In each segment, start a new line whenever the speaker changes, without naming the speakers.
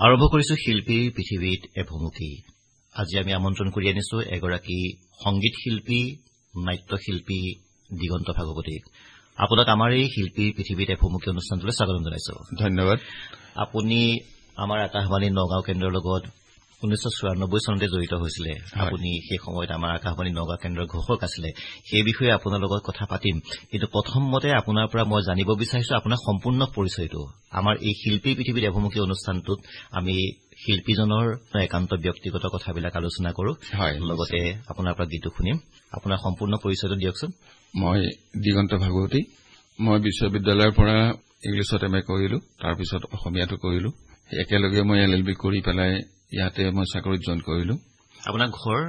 আৰম্ভ কৰিছো শিল্পীৰ পৃথিৱীত এভুমুখী। আজি আমি আমন্ত্ৰণ কৰি আনিছো এগৰাকী সংগীত শিল্পী, নাট্য শিল্পী দিগন্ত ভাগৱতী। আপোনাক আমাৰ এই শিল্পীৰ পৃথিৱীত এভুমুখী অনুষ্ঠানটোলৈ স্বাগতম জনাইছো।
ধন্যবাদ।
আপুনি আমাৰ আকাশবাণী নগাঁও কেন্দ্ৰৰ লগত 1994 চনতে জড়িত হৈছিলে। আপুনি সেই সময়ত আমাৰ আকাশবাণী নগাঁও কেন্দ্ৰৰ ঘোষক আছিলে। সেই বিষয়ে আপোনাৰ লগত কথা পাতিম, কিন্তু প্ৰথমতে আপোনাৰ পৰা মই জানিব বিচাৰিছো আপোনাৰ সম্পূৰ্ণ পৰিচয়টো। আমাৰ এই শিল্পীৰ পৃথিৱীত এভুমুখী অনুষ্ঠানটোত আমি শিল্পীজনৰ একান্ত ব্যক্তিগত কথাবিলাক আলোচনা কৰো, লগতে আপোনাৰ পৰা গীতো শুনিম। আপোনাৰ সম্পূৰ্ণ পৰিচয়টো দিয়কচোন।
মই দিগন্ত ভাগৱতী। মই বিশ্ববিদ্যালয়ৰ পৰা ইংলিছত এম এ কৰিলো, তাৰপিছত অসমীয়াটো কৰিলো। একেলগে মই LLB কৰি পেলাই ইয়াতে মই চাকৰিত জইন কৰিলো।
আপোনাৰ ঘৰ?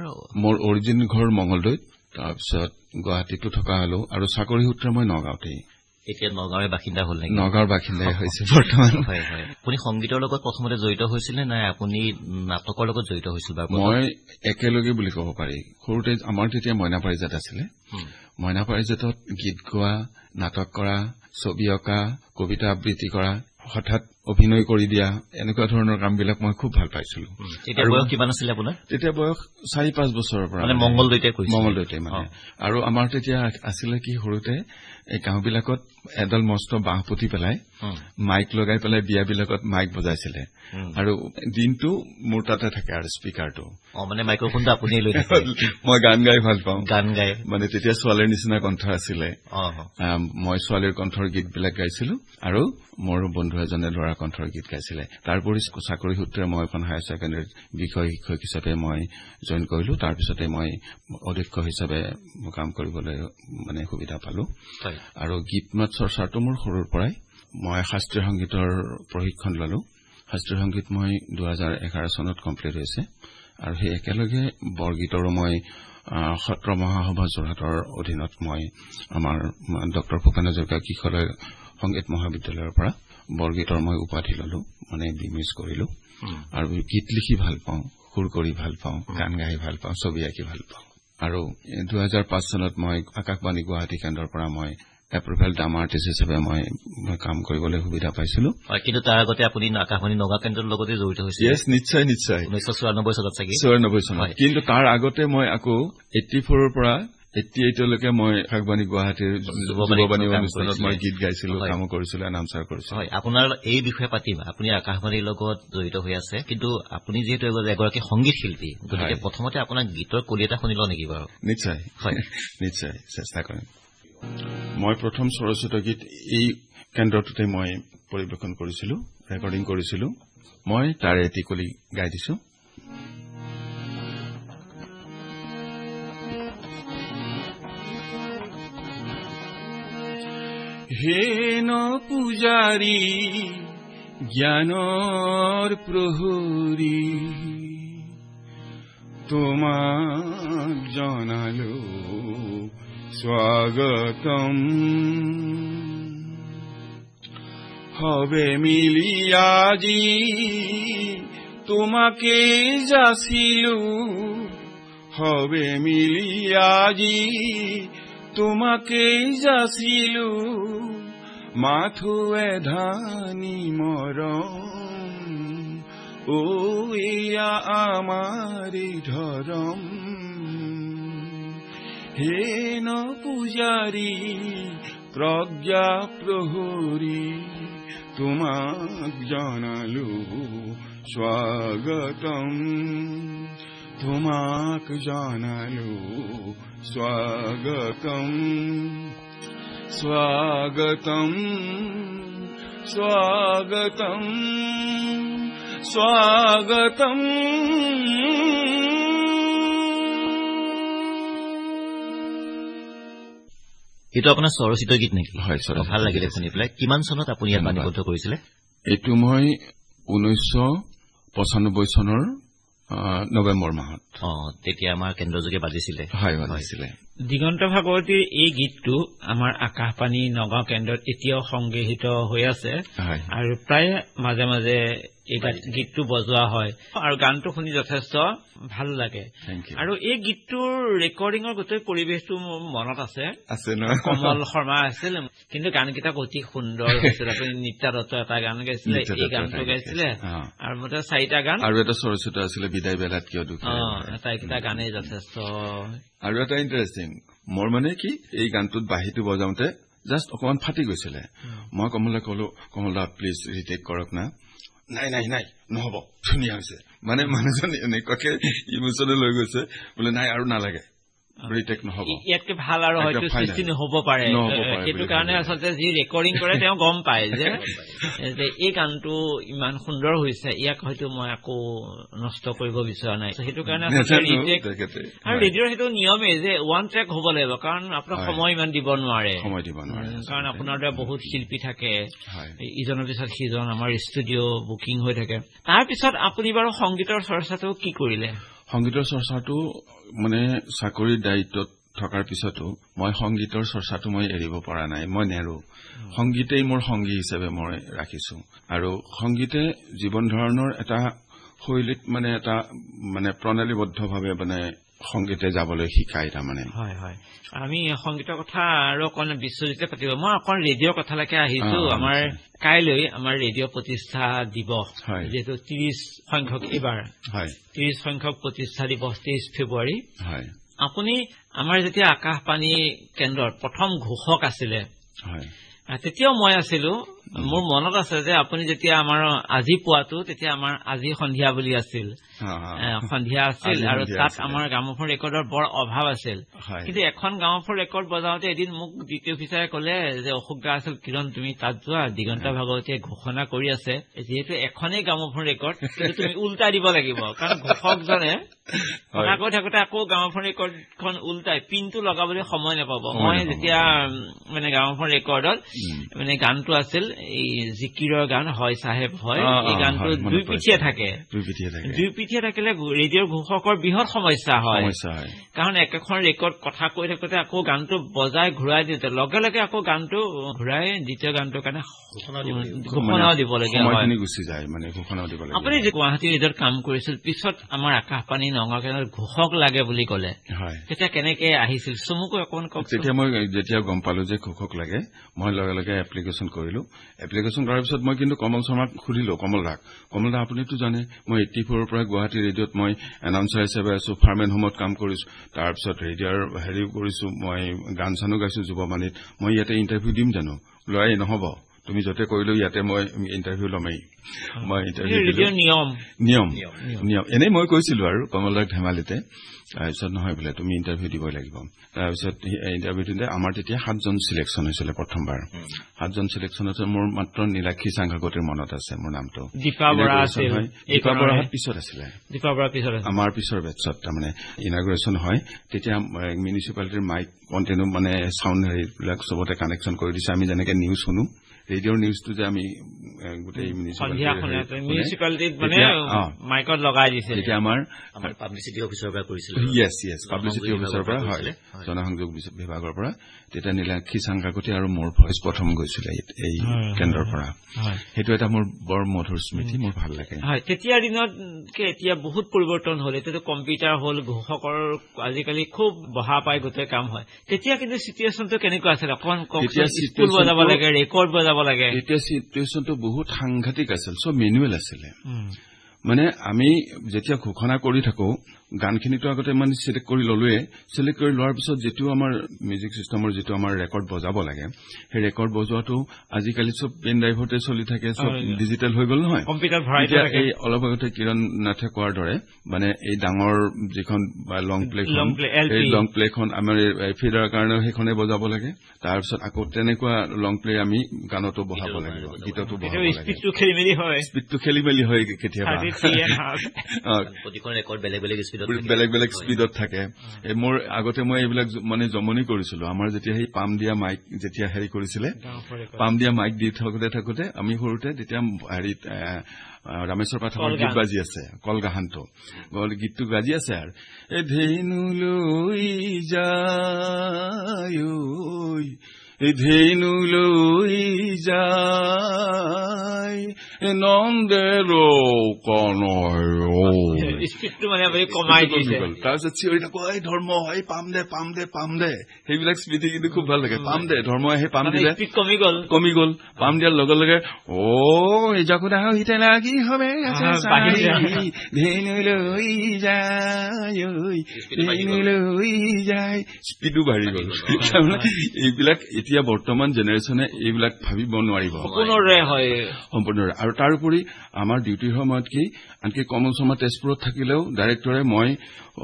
মোৰ অৰিজিন ঘৰ মংগলদৈত, তাৰপিছত গুৱাহাটীতো থকা হলো আৰু চাকৰি সূত্ৰে মই নগাঁৱতেই।
এতিয়া নগাঁৱৰ বাসিন্দা হ'ল নেকি?
নগাঁৱৰ বাসিন্দাই হৈছে বৰ্তমান।
হয় হয়। আপুনি সংগীতৰ লগত প্ৰথমতে জড়িত হৈছিল নে আপুনি নাটকৰ লগত জড়িত হৈছিল?
মই একেলগে বুলি ক'ব পাৰি। সৰুতে আমাৰ তেতিয়া মইনা পাৰিজাত আছিলে। মইনা পাৰিজাতত গীত গোৱা, নাটক কৰা, ছবি অঁকা, কবিতা আবৃত্তি কৰা, হঠাৎ অভিনয় কৰি দিয়া, এনেকুৱা ধৰণৰ কামবিলাক মই খুব ভাল পাইছিলো।
তেতিয়া বয়স কিমান আছিলে আপোনাৰ?
তেতিয়া বয়স 4-5 বছৰৰ পৰা।
মানে মংগলদৈতে
মানে। আৰু আমাৰ তেতিয়া আছিলে কি, সৰুতে এই গাঁওবিলাকত এডাল মস্ত বাঁহ পুতি পেলাই মাইক লগাই পেলাই বিয়াবিলাকত মাইক বজাইছিলে। আৰু দিনটো মোৰ তাতে থাকে আৰু স্পিকাৰটো।
মানে মাইক্ৰফোনটো আপুনি লৈ থাকে?
মই গান গাই ভাল পাওঁ।
গান গাই
মানে তেতিয়া ছোৱালীৰ নিচিনা কণ্ঠ আছিলে। মই ছোৱালীৰ কণ্ঠৰ গীতবিলাক গাইছিলো আৰু মোৰ বন্ধু এজনে ল'ৰা কণ্ঠৰ গীত গাইছিলে। তাৰোপৰি চাকৰি সূত্ৰে মই এখন হায়াৰ ছেকেণ্ডাৰীত বিষয় শিক্ষক হিচাপে মই জইন কৰিলো। তাৰপিছতে মই অধ্যক্ষ হিচাপে কাম কৰিবলৈ মানে সুবিধা পালো। আৰু গীত মাত চৰ্চাটো মোৰ সৰুৰ পৰাই। মই শাস্ত্ৰীয় সংগীতৰ প্ৰশিক্ষণ ললো। শাস্ত্ৰীয় সংগীত মই 2011 চনত কমপ্লিট হৈছে। আৰু সেই একেলগে বৰগীতৰো মই সত্ৰ মহাসভা যোৰহাটৰ অধীনত মই আমাৰ ডক্টৰ ভূপেন হাজৰিকা কিশোৰ সংগীত মহাবিদ্যালয়ৰ পৰা বৰগীতৰ মই উপাধি ললো, মানে বিমিজ কৰিলো। আৰু গীত লিখি ভাল পাওঁ, সুৰ কৰি ভাল পাওঁ, গান গাই ভাল পাওঁ, ছবি আঁকি ভাল পাওঁ। আৰু 2005 চনত মই আকাশবাণী গুৱাহাটী কেন্দ্ৰৰ পৰা মই এপ্ৰুভেল ডাম আৰ্টিষ্ট হিচাপে মই কাম কৰিবলৈ সুবিধা পাইছিলো।
কিন্তু তাৰ আগতে আপুনি আকাশবাণী নগাঁও কেন্দ্ৰৰ লগতে জড়িত হৈছিল?
নিশ্চয় নিশ্চয়।
1994 চনত চাগে?
94 চনত। কিন্তু তাৰ আগতে মই আকৌ 84ৰ পৰা 88লৈকে মই আকাশবাণী গুৱাহাটীৰ যুৱবাণী অনুষ্ঠানত মই গীত গাইছিলো, কাম কৰিছিলো, এনাউন্সাৰ কৰিছিলো।
আপোনাৰ এই বিষয়ে পাতিম। আপুনি আকাশবাণীৰ লগত জড়িত হৈ আছে, কিন্তু আপুনি যিহেতু এগৰাকী সংগীত শিল্পী, গতিকে প্ৰথমতে আপোনাৰ গীতৰ কলি এটা শুনিব নেকি বাৰু?
নিশ্চয়, নিশ্চয় চেষ্টা কৰিম। মই প্ৰথম স্বৰচিত গীত এই কেন্দ্ৰটোতে মই পৰিৱেশন কৰিছিলো, ৰেকৰ্ডিং কৰিছিলো। মই তাৰে এটি কলি গাই দিছো। হে ন পূজাৰী জ্ঞানৰ প্ৰহৰী, তোমাক জনালো স্বাগতম। হবে মিলি আজি তোমাকে যাচিলো, হবে মিলি আজি তোমাকে যাচিলো, মাথো এধানি মৰম, ও এয়া আমাৰি ধৰম। হে ন পূজাৰী প্ৰজ্ঞা প্ৰহৰী, তোমাক জনালো স্বাগতম, তোমাক জনালো স্বাগতম, স্বাগতম, স্বাগতম, স্বাগতম।
এইটো আপোনাৰ স্বৰচিত গীত নেকি?
হয়,
ভাল লাগিলে শুনি পেলাই। কিমান চনত আপুনি ইয়াত বাণীবদ্ধ কৰিছিলে?
এইটো মই 1995 চনৰ নৱেম্বৰ মাহত।
তেতিয়া আমাৰ কেন্দ্ৰযোগে বাজিছিলে।
হয়, বাজিছিলে।
দিগন্ত ভাগৱতীৰ এই গীতটো আমাৰ আকাশবাণী নগাঁও কেন্দ্ৰত এতিয়াও সংগৃহীত হৈ আছে আৰু প্ৰায় মাজে মাজে এই গীতটো বজোৱা হয় আৰু গানটো শুনি যথেষ্ট ভাল লাগে আৰু এই গীতটোৰ ৰেকৰ্ডিঙৰ গোটেই পৰিৱেশটো মোৰ মনত আছে কমল শৰ্মা আছিল কিন্তু গানকেইটা অতি সুন্দৰ হৈছিল আপুনি নিত্যা দত্ত এটা গান গাইছিলে এই গানটো গাইছিলে আৰু মোটা 4টা গান
আৰু এটা সৰস্বতী আছিলে বিদায় বেলাত কিয় দুখ
আটাইকেইটা গানেই যথেষ্ট
আৰু এটা ইণ্টাৰেষ্টিং মোৰ মানে কি এই গানটোত বাঁহীটো বজাওঁতে জাষ্ট অকমান ফাটি গৈছিলে মই কমলক কলো কমলা প্লিজ ৰিটেক কৰক না নাই নাই নাই নহব ধুনীয়া হৈছে মানে মানুহজন এনেকুৱাকে ইমোচনেল হৈ গৈছে বোলে নাই আৰু নালাগে ৰিটেক নহব
ইয়াতকে ভাল আৰু হয়তো সৃষ্টি নহব পাৰে সেইটো কাৰণে আচলতে যি ৰেকৰ্ডিং কৰে তেওঁ গম পায় যে এই গানটো ইমান সুন্দৰ হৈছে ইয়াক হয়তো মই আকৌ নষ্ট কৰিব বিচৰা নাই সেইটো কাৰণে আৰু ৰেডিঅ'ৰ সেইটো নিয়মেই যে ওৱান ট্ৰেক হ'ব লাগিব কাৰণ আপোনাৰ সময় ইমান দিব নোৱাৰে কাৰণ আপোনাৰ দৰে বহুত শিল্পী থাকে ইজনৰ পিছত সিজন আমাৰ ষ্টুডিঅ' বুকিং হৈ থাকে তাৰপিছত আপুনি বাৰু সংগীতৰ চৰ্চাটো কি কৰিলে
সংগীতৰ চৰ্চাটো মানে চাকৰিৰ দায়িত্বত থকাৰ পিছতো মই সংগীতৰ চৰ্চাটো মই এৰিব পৰা নাই মই নেৰো সংগীতেই মোৰ সংগী হিচাপে মই ৰাখিছো আৰু সংগীতে জীৱন ধাৰণৰ এটা শৈলীত মানে এটা মানে প্ৰণালীবদ্ধভাৱে মানে সংগীতে যাবলৈ শিকায় তাৰমানে
হয় হয় আমি সংগীতৰ কথা আৰু অকণ বিশ্বজিতে পাতিব মই অকণ ৰেডিঅ'ৰ কথালৈকে আহিছো আমাৰ কাইলৈ আমাৰ ৰেডিঅ' প্ৰতিষ্ঠা দিৱস যিহেতু 30 সংখ্যক এইবাৰ 30 সংখ্যক প্ৰতিষ্ঠা দিৱস 23 ফেব্ৰুৱাৰী আপুনি আমাৰ যেতিয়া আকাশবাণী কেন্দ্ৰৰ প্ৰথম ঘোষক আছিলে তেতিয়াও মই আছিলো মোৰ মনত আছে যে আপুনি যেতিয়া আমাৰ আজি পোৱাটো তেতিয়া আমাৰ আজি সন্ধিয়া বুলি আছিল সন্ধিয়া আছিল আৰু তাত আমাৰ গ্ৰামোফোন ৰেকৰ্ডৰ বৰ অভাৱ আছিল কিন্তু এখন গ্ৰামোফোন ৰেকৰ্ড বজাওঁতে এদিন মোক দ্বিতীয় অফিচাৰে কলে যে অশোক দা আছিল কিৰণ তুমি তাত যোৱা দিগন্ত ভাগৱতীয়ে ঘোষণা কৰি আছে যিহেতু এখনেই গ্ৰামোফোন ৰেকৰ্ড তুমি উল্টাই দিব লাগিব কাৰণ ঘোষকজনে কথা কৈ থাকোতে আকৌ গ্ৰামোফোন ৰেকৰ্ডখন উল্টাই পিনটো লগাবলৈ সময় নাপাব মই যেতিয়া মানে গ্ৰামোফোন ৰেকৰ্ডত মানে গানটো আছিল এই জিকিৰৰ গান হয় চাহেব হয় এই গানটো দুই পিঠিয়ে থাকে দুই পিঠিয়ে থাকিলে ৰেডিঅ'ৰ ঘোষকৰ বৃহৎ সমস্যা হয় কাৰণ একেখন ৰেকৰ্ড কথা কৈ থাকোতে আকৌ গানটো বজাই ঘূৰাই দিওঁতে লগে লগে আকৌ গানটো ঘূৰাই দ্বিতীয় গানটোৰ কাৰণে ঘোষণাও দিবলগীয়া হয় আপুনি যে গুৱাহাটী ৰেডিঅ'ত কাম কৰিছিল পিছত আমাৰ আকাশবাণী নগাঁও কেন্দ্ৰত ঘোষক লাগে বুলি কলে তেতিয়া কেনেকে আহিছিল চমুকৈ অকণমান কওক
তেতিয়া মই যেতিয়া গম পালো যে ঘোষক লাগে মই লগে লগে এপ্লিকেশ্যন কৰিলো এপ্লিকেশ্যন কৰাৰ পিছত মই কিন্তু কমল শৰ্মাক সুধিলো কমল দা আপুনিতো জানে মই 84ৰ পৰা গুৱাহাটী ৰেডিঅ'ত মই এনাউন্সাৰ হিচাপে আছো ফাৰ্মেন হোমত কাম কৰিছো তাৰপিছত ৰেডিঅ'ৰ হেৰি কৰিছো মই গান চানো গাইছো যুৱবাণীত মই ইয়াতে ইণ্টাৰভিউ দিম জানো লয় নহব তুমি যতে কৰিলো ইয়াতে মই ইণ্টাৰভিউ লমেই মই ইণ্টাৰভিউ নিয়ম এনেই মই কৈছিলো আৰু কমলদাক ধেমালিতে তাৰপিছত নহয় বোলে তুমি ইণ্টাৰভিউ দিবই লাগিব তাৰপিছত ইণ্টাৰভিউ দিওঁতে আমাৰ তেতিয়া 7জন চিলেকশ্যন হৈছিলে প্ৰথমবাৰ 7জন চিলেকশ্যনত মোৰ মাত্ৰ নীলাক্ষী চাংঘাগতিৰ মনত আছে মোৰ নামটো
দীপা বৰা
পিছত আছিলে আমাৰ পিছৰ বেটছত তাৰমানে ইনাগুৰেশ্যন হয় তেতিয়া মিউনিচিপালিটিৰ মাইক কণ্টেইনো মানে চাউণ্ড হেৰিবিলাক চবতে কানেকশ্যন কৰি দিছে আমি যেনেকে নিউজ শুনো ৰেডিঅ'ৰ নিউজটো যে আমি গোটেই
মিউনিচিপালিটিত মানে মাইকত লগাই দিছে
তেতিয়া আমাৰ পাব্লিচিটি অফিচৰ পৰা কৰিছিল
পাব্লিচিটি অফিচৰ পৰা হয় জনসংযোগ বিভাগৰ পৰা তেতিয়া নীলাক্ষী চাংঘাগতি আৰু মোৰ ভইচ প্ৰথম গৈছিলে এই কেন্দ্ৰৰ পৰা সেইটো এটা মোৰ বৰ মধুৰ স্মৃতি মোৰ ভাল লাগে
তেতিয়াৰ দিনত এতিয়া বহুত পৰিৱৰ্তন হ'ল এতিয়াতো কম্পিউটাৰ হ'ল ঘোষকৰ আজিকালি খুব বহা পাই গোটেই কাম হয় তেতিয়া কিন্তু চিটুৱেশ্যনটো কেনেকুৱা আছিল অকণ স্কুল বজাব লাগে ৰেকৰ্ড বজাব লাগে
তেতিয়া চিটুৱেশ্যনটো বহুত সাংঘাতিক আছিল চব মেনুৱেল আছিলে মানে আমি যেতিয়া ঘোষণা কৰি থাকো গানখিনিতো আগতে মানে সিলেক্ট কৰি ললোৱে সিলেক্ট কৰি লোৱাৰ পিছত যেটো আমাৰ মিউজিক সিস্টেমৰ যেটো আমাৰ ৰেকৰ্ড বজাব লাগে সেই ৰেকৰ্ড বজোৱাটো আজিকালি সব পেন ড্ৰাইভতে চলি থাকে সব ডিজিটেল হৈ গল নহয়
কম্পিউটাৰ ভৰাই থাকে
এই অলপ আগতে কিৰণ নাথে কোৱাৰ দৰে মানে এই ডাঙৰ যিখন লং প্লেখন আমাৰ ফিডাৰ কাৰণে সেইখনে বজাব লাগে তাৰ পিছত আকৌ তেনেকুৱা লং প্লে আমি গানতো বহাব লাগিব গীততো বহাব লাগে স্পিডটো খেলিমেলি হয় কেতিয়াবা
প্ৰতিখন ৰেকৰ্ড বেলেগ
বেলেগ স্পীডত থাকে মোৰ আগতে মই এইবিলাক মানে জমনি কৰিছিলো আমাৰ যেতিয়া সেই পাম দিয়া মাইক যেতিয়া হেৰি কৰিছিলে পাম দিয়া মাইক দি থাকোতে আমি সৰুতে তেতিয়া হেৰিত ৰামেশ্বৰ পাঠকৰ গীত বাজি আছে কলগাহানটো গীতটো বাজি আছে আৰু এ ধেনুলৈ যায় ধেনুলৈ যায় নন্দেৰ কণয়
স্পীডটো মানে আপুনি কমাই দিছে
তাৰপিছত চিঞৰি থাকো এই ধৰ্ম এই পাম দে সেইবিলাক স্মৃতি কিন্তু খুব ভাল লাগে পাম দে ধৰ্ম আহি পাম দিলে কমি গল পাম দিয়াৰ লগে লগে এই যাকো দেখা হিতে লাগি হবে যায় স্পীডো বাঢ়ি গল এইবিলাক এতিয়া বৰ্তমান জেনেৰেশ্যনে এইবিলাক ভাবিব নোৱাৰিব সম্পূৰ্ণৰে আৰু তাৰোপৰি আমাৰ ডিউটিৰ সময়ত কি আনকি কমল শৰ্মা তেজপুৰত থাকিলেও ডাইৰেক্টৰে মই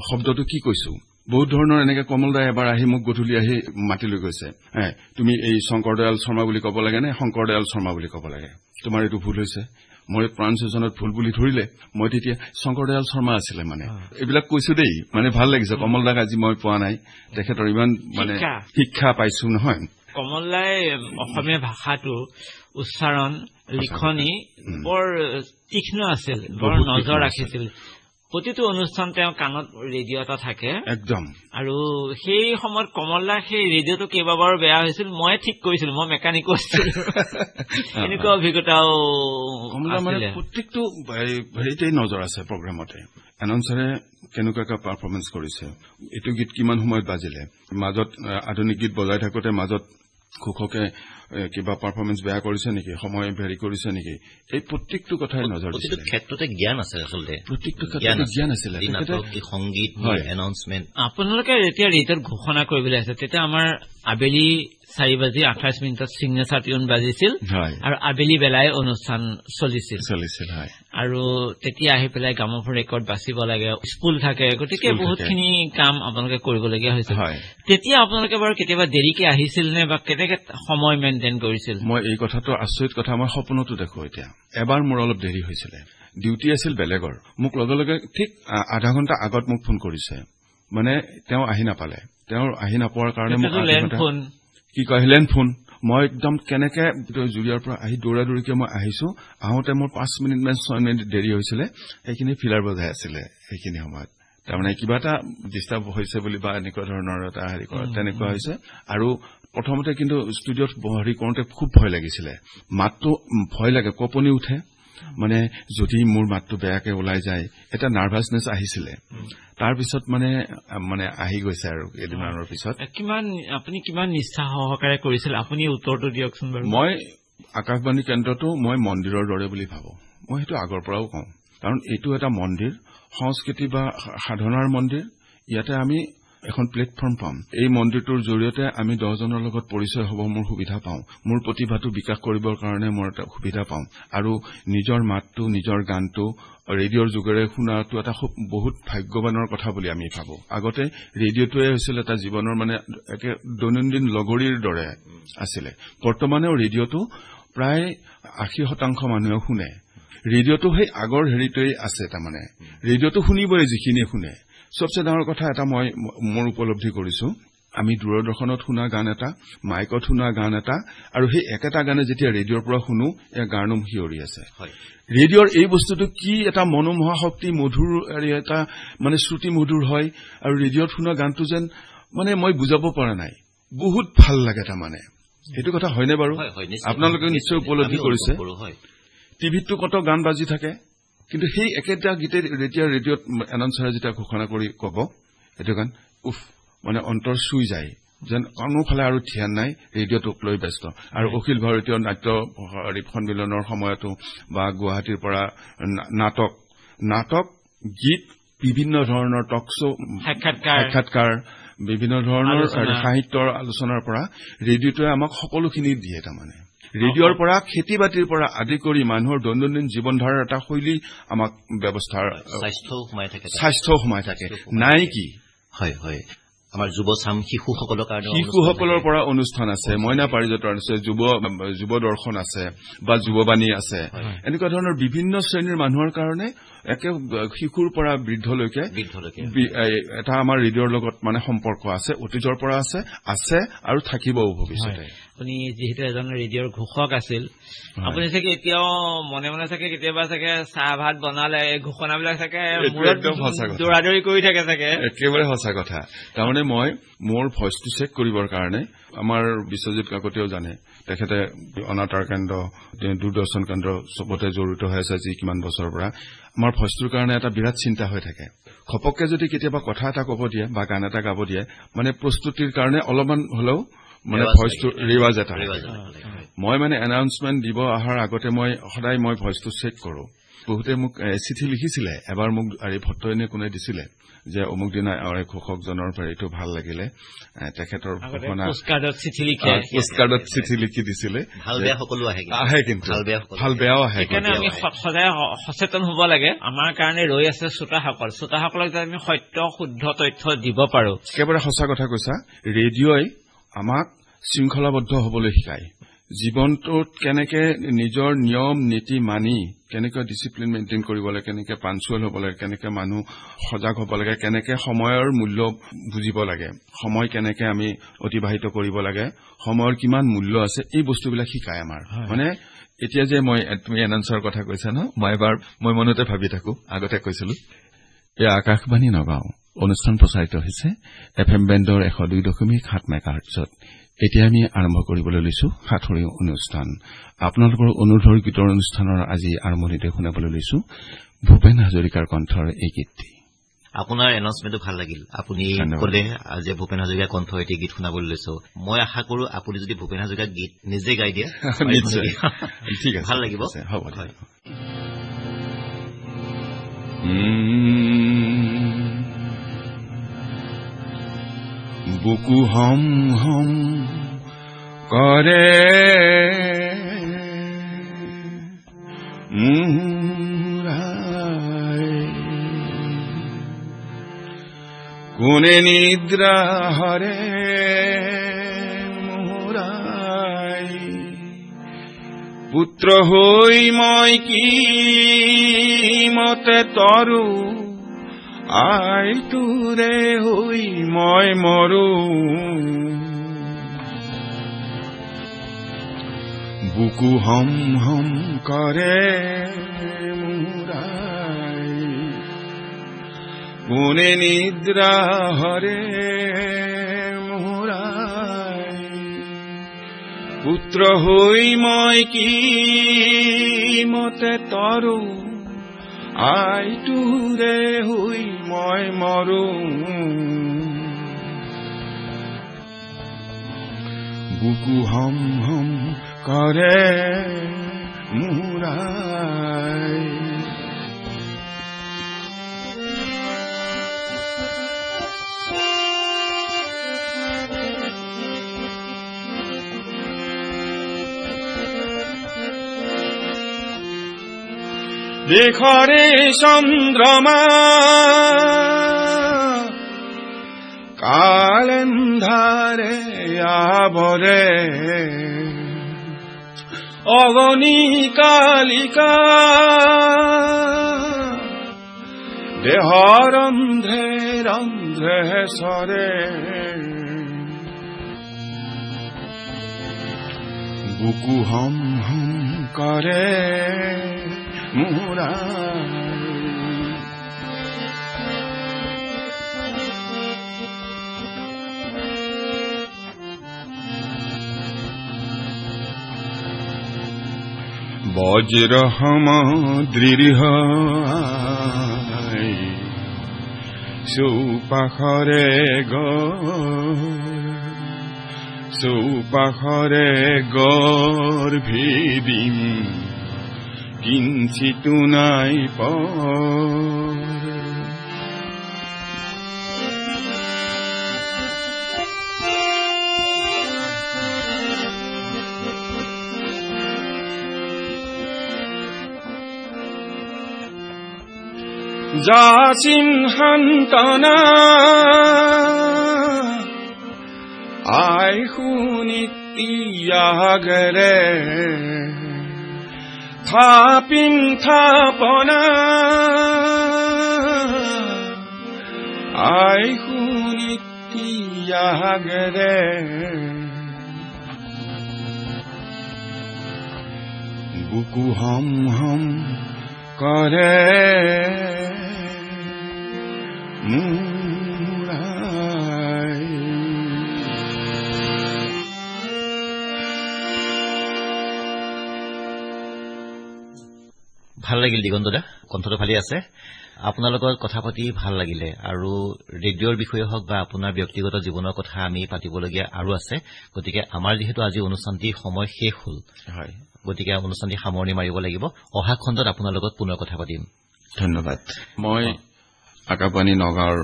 শব্দটো কি কৈছো বহুত ধৰণৰ এনেকে কমল দাই এবাৰ আহি মোক গধূলি আহি মাতি লৈ গৈছে তুমি এই শংকৰদয়াল শৰ্মা বুলি ক'ব লাগে নে শংকৰদয়াল শৰ্মা বুলি ক'ব লাগে তোমাৰ এইটো ভুল হৈছে মই প্ৰনাউন্সিয়েশ্যনত ভুল বুলি ধৰিলে মই তেতিয়া শংকৰদয়াল শৰ্মা আছিলে মানে এইবিলাক কৈছো দেই মানে ভাল লাগিছে কমল দাক আজি মই পোৱা নাই তেখেতৰ ইমান মানে শিক্ষা পাইছো নহয়
কমল দাই অসমীয়া ভাষাটো উচ্চাৰণ লিখনি বৰ তীক্ষ্ণ আছিল বৰ নজৰ ৰাখিছিল প্ৰতিটো অনুষ্ঠান তেওঁ কাণত ৰেডিঅ' এটা থাকে
একদম
আৰু সেই সময়ত কমলদাৰ সেই ৰেডিঅ'টো কেইবাবাৰো বেয়া হৈছিল মই ঠিক কৰিছিলো মই মেকানিকো আছিলো এনেকুৱা অভিজ্ঞতাও
মানে প্ৰত্যেকটো হেৰিতেই নজৰ আছে প্ৰগ্ৰামতে এনাউন্সাৰে কেনেকুৱাকৈ পাৰফৰ্মেন্স কৰিছে এইটো গীত কিমান সময়ত বাজিলে মাজত আধুনিক গীত বজাই থাকোতে মাজত ঘোষকে কিবা পাৰফৰ্মেন্স বেয়া কৰিছে নেকি সময় ভেৰি কৰিছে নেকি এই প্ৰত্যেকটো কথাই নজৰ দিছে
ক্ষেত্ৰতে জ্ঞান আছে আচলতে
প্ৰত্যেকটো ক্ষেত্ৰতে জ্ঞান আছিলে
সংগীত এনাউন্সমেন্ট
আপোনালোকে যেতিয়া ৰেডিঅ'ত ঘোষণা কৰিবলৈ আছে তেতিয়া আমাৰ আবেলি 4:28 চিগনেচাৰ টিউন বাজিছিল আৰু আবেলি বেলাই অনুষ্ঠান চলিছিল আৰু তেতিয়া আহি পেলাই গ্ৰামোফোন ৰেকৰ্ড বাচিব লাগে স্কুল থাকে গতিকে বহুতখিনি কাম আপোনালোকে কৰিবলগীয়া হৈছিল তেতিয়া আপোনালোকে বাৰু কেতিয়াবা দেৰিকে আহিছিল নে বা কেনেকে সময় মেইনটেইন কৰিছিল
মই এই কথাটো আচৰিত কথা মই সপোনতো দেখো এতিয়া এবাৰ মোৰ অলপ দেৰি হৈছিলে ডিউটি আছিল বেলেগৰ মোক লগে লগে ঠিক আধা ঘণ্টা আগত মোক ফোন কৰিছে মানে তেওঁ আহি নাপালে তেওঁৰ আহি নাপোৱাৰ কাৰণে কি কয় লেণ্ড ফোন মই একদম কেনেকে জুৰিয়াৰ পৰা আহি দৌৰা দৌৰিকে মই আহিছো আহোঁতে মোৰ 5 মিনিট মান 6 মিনিট দেৰি হৈছিলে সেইখিনি ফিলাৰ বজাই আছিলে সেইখিনি সময়ত তাৰমানে কিবা এটা ডিষ্টাৰ্ব হৈছে বুলি বা এনেকুৱা ধৰণৰ এটা হেৰি কৰা তেনেকুৱা হৈছে আৰু প্ৰথমতে কিন্তু ষ্টুডিঅ'ত হেৰি কৰোঁতে খুব ভয় লাগিছিলে মাতটো ভয় লাগে কঁপনি উঠে মানে যদি মোৰ মাতটো বেয়াকে ওলাই যায় এটা নাৰ্ভাছনেছ আহিছিলে তাৰপিছত মানে আহি গৈছে আৰু এদিনৰ পিছত
আপুনি কিমান নিষ্ঠা সহকাৰে কৰিছিল আপুনি উত্তৰটো দিয়কচোন বাৰু
মই আকাশবাণী কেন্দ্ৰটো মই মন্দিৰৰ দৰে বুলি ভাবো মই সেইটো আগৰ পৰাও কওঁ কাৰণ এইটো এটা মন্দিৰ সংস্কৃতি বা সাধনাৰ মন্দিৰ ইয়াতে আমি এখন প্লেটফৰ্ম পাম এই মন্দিৰটোৰ জৰিয়তে আমি 10 জনৰ লগত পৰিচয় হ'ব মোৰ সুবিধা পাওঁ মোৰ প্ৰতিভাটো বিকাশ কৰিবৰ কাৰণে মই এটা সুবিধা পাওঁ আৰু নিজৰ মাতটো নিজৰ গানটো ৰেডিঅ'ৰ যোগেৰে শুনাটো এটা বহুত ভাগ্যৱানৰ কথা বুলি আমি ভাবো আগতে ৰেডিঅ'টোৱে হৈছিল এটা জীৱনৰ মানে একে দৈনন্দিন লগৰীৰ দৰে আছিলে বৰ্তমানেও ৰেডিঅ'টো প্ৰায় 80% মানুহে শুনে ৰেডিঅ'টো সেই আগৰ হেৰিটোৱে আছে তাৰমানে ৰেডিঅ'টো শুনিবই যিখিনি শুনে সবচে ডাঙৰ কথা এটা মই মোৰ উপলব্ধি কৰিছো আমি দূৰদৰ্শনত শুনা গান এটা মাইকত শুনা গান এটা আৰু সেই একেটা গানে যেতিয়া ৰেডিঅ'ৰ পৰা শুনো এ গানম হিয়ৰি আছে ৰেডিঅ'ৰ এই বস্তুটো কি এটা মনোমোহা শক্তি মধুৰ এটা মানে শ্ৰুতি মধুৰ হয় আৰু ৰেডিঅ'ত শুনা গানটো যেন মানে মই বুজাব পৰা নাই বহুত ভাল লাগে তাৰমানে এইটো কথা হয়নে বাৰু আপোনালোকে নিশ্চয় উপলব্ধি কৰিছে টিভিটো কত গান বাজি থাকে কিন্তু সেই একেটা গীতে ৰেডিঅ'ত এনাউন্সাৰে যেতিয়া ঘোষণা কৰি ক'ব এইটো গান মানে অন্তৰ চুই যায় যেন কোনোফালে আৰু ধ্যান নাই ৰেডিঅ'টোক লৈ ব্যস্ত আৰু অখিল ভাৰতীয় নাট্য সন্মিলনৰ সময়তো বা গুৱাহাটীৰ পৰা নাটক গীত বিভিন্ন ধৰণৰ টক শ্ব' সাক্ষাৎকাৰ বিভিন্ন ধৰণৰ সাহিত্যৰ আলোচনাৰ পৰা ৰেডিঅ'টোৱে আমাক সকলোখিনি দিয়ে তাৰমানে ৰেডিঅ'ৰ পৰা খেতি বাতিৰ পৰা আদি কৰি মানুহৰ দৈনন্দিন জীৱন ধাৰাৰ এটা শৈলী আমাক ব্যৱস্থাৰ স্বাস্থ্য সোমাই থাকে নাই কি
হয় হয় আমাৰ যুৱচাম
শিশুসকলৰ পৰা অনুষ্ঠান আছে মইনা পাৰিজাতৰ আছে যুৱ দৰ্শন আছে বা যুৱবাণী আছে এনেকুৱা ধৰণৰ বিভিন্ন শ্ৰেণীৰ মানুহৰ কাৰণে একে শিশুৰ পৰা বৃদ্ধলৈকে এটা আমাৰ ৰেডিঅ'ৰ লগত মানে সম্পৰ্ক আছে অতীতৰ পৰা আছে আৰু থাকিবও ভৱিষ্যতে
আপুনি যিহেতু এজন ৰেডিঅ'ৰ ঘোষক আছিল, আপুনি চাগে এতিয়াও মনে মনে চাগে কেতিয়াবা চাগে চাহ ভাত বনালে ঘোষণাবিলাক চাগে দৌৰাদৌৰি কৰি থাকে চাগে।
একেবাৰে সঁচা কথা। তাৰমানে মই মোৰ ভইচটো চেক কৰিবৰ কাৰণে আমাৰ বিশ্বজিৎ কাকতিয়েও জানে, তেখেতে অনাতাঁৰ কেন্দ্ৰ, দূৰদৰ্শন কেন্দ্ৰ চবতে জড়িত হৈ আছে যি কিমান বছৰৰ পৰা। আমাৰ ভইচটোৰ কাৰণে এটা বিৰাট চিন্তা হৈ থাকে। ঘপককে যদি কেতিয়াবা কথা এটা ক'ব দিয়ে বা গান এটা গাব দিয়ে, মানে প্ৰস্তুতিৰ কাৰণে অলপমান হলেও মানে ভইচটো ৰিৱাজ এটা। মই মানে এনাউন্সমেন্ট দিব অহাৰ আগতে মই সদায় ভইচটো চেক কৰো। বহুতে মোক চিঠি লিখিছিলে, এবাৰ মোক ভট্টইনে কোনে দিছিলে যে অমুক দিনা ঘোষকজনৰ পৰা এইটো ভাল লাগিলে, তেখেতৰ
পোষ্টকাৰ্ডত
চিঠি লিখি দিছিলে।
ভাল বেয়া সকলো
আহে, কিন্তু ভাল বেয়াও আহে।
সেইকাৰণে আমি সদায় সচেতন হ'ব লাগে। আমাৰ কাৰণে ৰৈ আছে শ্ৰোতাসকলক যাতে আমি সত্য শুদ্ধ তথ্য দিব পাৰো।
একেবাৰে সঁচা কথা কৈছা। ৰেডিঅ'ই আমাক শৃংখলাবদ্ধ হবলৈ শিকায়। জীৱনটোত কেনেকে নিজৰ নিয়ম নীতি মানি কেনেকে ডিচিপ্লিন মেইনটেইন কৰিব লাগে, কেনেকে পাঞ্চুৱেল হ'ব লাগে, কেনেকে মানুহ সজাগ হ'ব লাগে, কেনেকে সময়ৰ মূল্য বুজিব লাগে, সময় কেনেকে আমি অতিবাহিত কৰিব লাগে, সময়ৰ কিমান মূল্য আছে, এই বস্তুবিলাক শিকায় আমাৰ। মানে এতিয়া যে তুমি এনাউন্সাৰৰ কথা কৈছা ন, মই মনতে ভাবি থাকো, আগতে কৈছিলো এই আকাশবাণী নগাঁও অনুষ্ঠান প্ৰচাৰিত হৈছে FM বেণ্ডৰ 102.7 মেগাহাৰ্টজত। এতিয়া আমি আৰম্ভ কৰিবলৈ লৈছো সাঁথৰি অনুষ্ঠান। আপোনালোকৰ অনুৰোধৰ গীতৰ অনুষ্ঠানৰ আজি আৰম্ভণিতে শুনাবলৈ লৈছো ভূপেন হাজৰিকাৰ কণ্ঠৰ এই গীতটি।
আপোনাৰ এনাউন্সমেন্টটো ভাল লাগিল। আপুনি কলে আজি ভূপেন হাজৰিকাৰ কণ্ঠ এটি গীত শুনাবলৈ লৈছো। মই আশা কৰো আপুনি যদি ভূপেন হাজৰিকাৰ গীত নিজে গাই দিয়ে
ঠিক আছে,
ভাল লাগিব।
হ'ব। বুকু হম হম কৰে মুরাই, কোনে নিদ্রা হরে মুরাই, পুত্র হই মই কি মতে তরু, আই তুরে হই মই মরু, বুকু হম হম করে মুরাই, কোনে নিদ্রা হরে মুরাই, পুত্র হই মই কি মতে তরু, আই তুরে হই মই মরু, বুকু হম হম করে মুরাই। দেখরে চন্দ্রমা কালেন্ধারে আবরে, অগণি কালিকা দেহ রন্ধ্রে রন্ধ্রে সরে, বুকু হম হম করে মুরাই। বজ্র হম দৃঢ় চৌপাশরে চৌপাশরে গর্ভিদিম কিঞ্চিতু নাই যাচিন সান্তনা আই শুনিতিয়াগরে, থাপিন থাপনা আই শুনিতিয়াগরে, বুকু হম হম কৰে মুৰাই।
ভাল লাগিল দিগন্ত দা, কণ্ঠটো ভালে আছে। আপোনাৰ লগত কথা পাতি ভাল লাগিলে আৰু ৰেডিঅ'ৰ বিষয়ে হওক বা আপোনাৰ ব্যক্তিগত জীৱনৰ কথা আমি পাতিবলগীয়া আৰু আছে। গতিকে আমাৰ যিহেতু আজি অনুষ্ঠানটিৰ সময় শেষ হ'ল, গতিকে অনুষ্ঠানটি সামৰণি মাৰিব লাগিব। অহা খণ্ডত আপোনাৰ লগত পুনৰ কথা পাতিম।
ধন্যবাদ। মই আকাশবাণী নগাঁৱৰ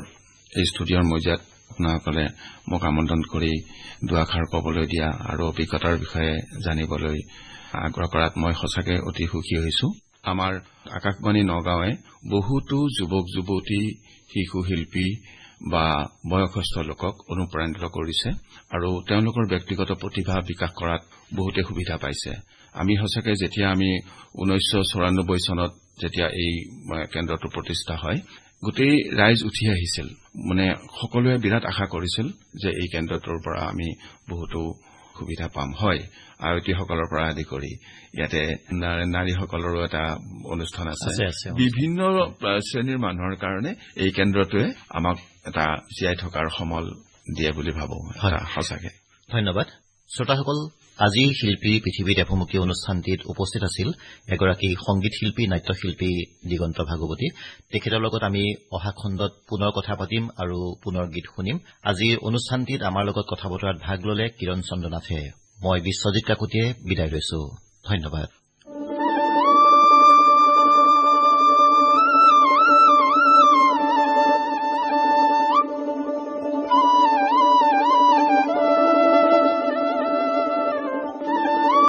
এই ষ্টুডিঅ'ৰ মজিয়াত আপোনাসকলে মোক আমন্ত্ৰণ কৰি দুআষাৰ ক'বলৈ দিয়া আৰু অভিজ্ঞতাৰ বিষয়ে জানিবলৈ আগ্ৰহ কৰাত মই সঁচাকে অতি সুখী হৈছো। আমাৰ আকাশবাণী নগাঁৱে বহুতো যুৱক যুৱতী, শিশু শিল্পী বা বয়সস্থ লোকক অনুপ্ৰাণিত কৰিছে আৰু তেওঁলোকৰ ব্যক্তিগত প্ৰতিভা বিকাশ কৰাত বহুতে সুবিধা পাইছে। আমি সঁচাকে যেতিয়া আমি 1994 চনত যেতিয়া এই কেন্দ্ৰটো প্ৰতিষ্ঠা হয়, গোটেই ৰাইজ উঠি আহিছিল। সকলোৱে বিৰাট আশা কৰিছিল যে এই কেন্দ্ৰটোৰ পৰা আমি বহুতো সুবিধা পাম। হয়, আয়তীসকলৰ পৰা আদি কৰি ইয়াতে নাৰীসকলৰো এটা অনুষ্ঠান আছে। বিভিন্ন শ্ৰেণীৰ মানুহৰ কাৰণে এই কেন্দ্ৰটোৱে আমাক এটা জীয়াই থকাৰ সমল দিয়ে বুলি ভাবো। সঁচাকে
ধন্যবাদ। শ্ৰোতাসকল, আজি শিল্পী পৃথিৱীত এভুমুখী অনুষ্ঠানটিত উপস্থিত আছিল এগৰাকী সংগীত শিল্পী, নাট্যশিল্পী দিগন্ত ভাগৱতী। তেখেতৰ লগত আমি অহা খণ্ডত পুনৰ কথা পাতিম আৰু পুনৰ গীত শুনিম। আজিৰ অনুষ্ঠানটিত আমাৰ লগত কথা বতৰাত ভাগ ললে কিৰণ চন্দ্ৰ নাথে। মই বিশ্বজিৎ কাকতিয়ে বিদায় লৈছো। ধন্যবাদ।